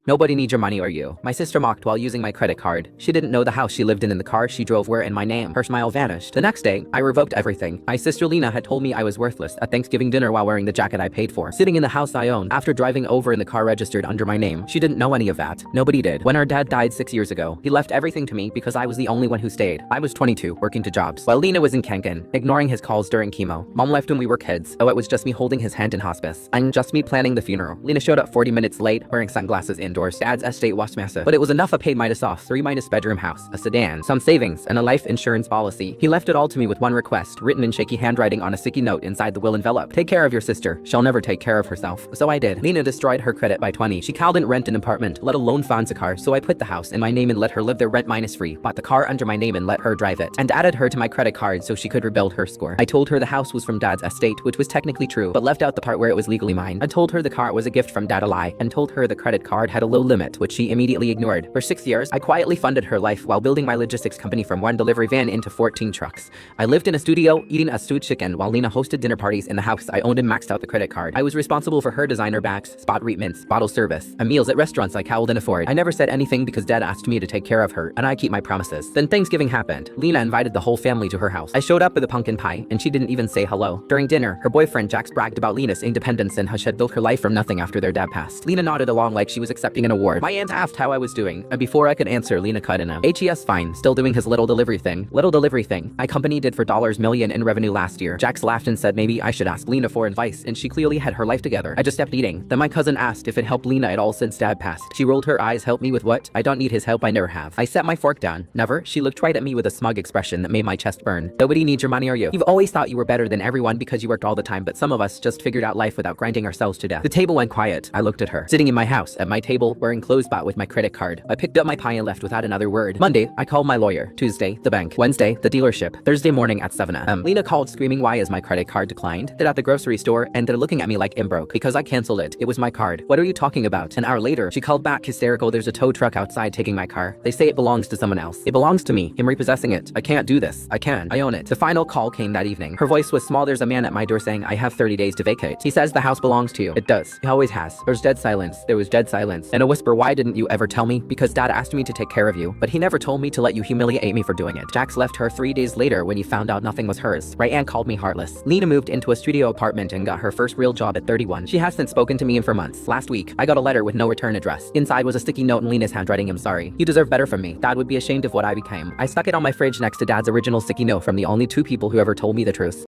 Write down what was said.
Nobody needs your money or you. My sister mocked while using my credit card. She didn't know the house she lived in and the car she drove were in my name. Her smile vanished. The next day, I revoked everything. My sister Lena had told me I was worthless at Thanksgiving dinner while wearing the jacket I paid for, sitting in the house I owned after driving over in the car registered under my name. She didn't know any of that. Nobody did. When our dad died 6 years ago, he left everything to me because I was the only one who stayed. I was 22, working 2 jobs, while Lena was in Cancun, ignoring his calls during chemo. Mom left when we were kids, so it was just me holding his hand in hospice. And just me planning the funeral. Lena showed up 40 minutes late, wearing sunglasses indoors. Dad's estate was massive, but it was enough. I paid minus off 3 minus bedroom house, a sedan, some savings, and a life insurance policy. He left it all to me with one request, written in shaky handwriting on a sticky note inside the will envelope. Take care of your sister. She'll never take care of herself. So I did. Lena destroyed her credit by 20. She couldn't rent an apartment, let alone finance a car, so I put the house in my name and let her live there rent minus free, bought the car under my name and let her drive it, and added her to my credit card so she could rebuild her score. I told her the house was from Dad's estate, which was technically true, but left out the part where it was legally mine. I told her the car was a gift from Dad, a lie, and told her the credit card had a low limit, which she immediately ignored. For 6 years, I quietly funded her life while building my logistics company from 1 delivery van into 14 trucks. I lived in a studio, eating a stewed chicken while Lena hosted dinner parties in the house I owned and maxed out the credit card. I was responsible for her designer bags, spot treatments, bottle service, and meals at restaurants I couldn't afford. I never said anything because Dad asked me to take care of her, and I keep my promises. Then Thanksgiving happened. Lena invited the whole family to her house. I showed up with a pumpkin pie, and she didn't even say hello. During dinner, her boyfriend Jax bragged about Lena's independence and how she had built her life from nothing after their dad passed. Lena nodded along like she was accepting an award. My aunt asked how I was doing, and before I could answer, Lena cut in. HES fine, still doing his little delivery thing. Little delivery thing. My company did for $million in revenue last year. Jax laughed and said maybe I should ask Lena for advice, and she clearly had her life together. I just kept eating. Then my cousin asked if it helped Lena at all since Dad passed. She rolled her eyes. Help me with what? I don't need his help, I never have. I set my fork down. Never? She looked right at me with a smug expression that made my chest burn. Nobody needs your money or you. You've always thought you were better than everyone because you worked all the time, but some of us just figured out life without grinding ourselves to death. The table went quiet. I looked at her, sitting in my house, at my table, wearing clothes bought with my credit card. I picked up my pie and left without another word. Monday, I called my lawyer. Tuesday, the bank. Wednesday, the dealership. Thursday morning at 7 a.m. Lena called screaming why is my credit card declined? They're at the grocery store and they're looking at me like I'm broke because I canceled it. It was my card. What are you talking about? An hour later, she called back hysterical. There's a tow truck outside taking my car. They say it belongs to someone else. It belongs to me. I'm repossessing it. I can't do this. I can. I own it. The final call came that evening. Her voice was small. There's a man at my door saying I have 30 days to vacate. He says the house belongs to you. It does. He always has. There's dead silence. There was dead silence. And a whisper, why didn't you ever tell me? Because Dad asked me to take care of you, but he never told me to let you humiliate me for doing it. Jax left her 3 days later when he found out nothing was hers. Right Aunt called me heartless. Lena moved into a studio apartment and got her first real job at 31. She hasn't spoken to me in for months. Last week, I got a letter with no return address. Inside was a sticky note in Lena's handwriting. I'm sorry. You deserve better from me. Dad would be ashamed of what I became. I stuck it on my fridge next to Dad's original sticky note from the only 2 people who ever told me the truth.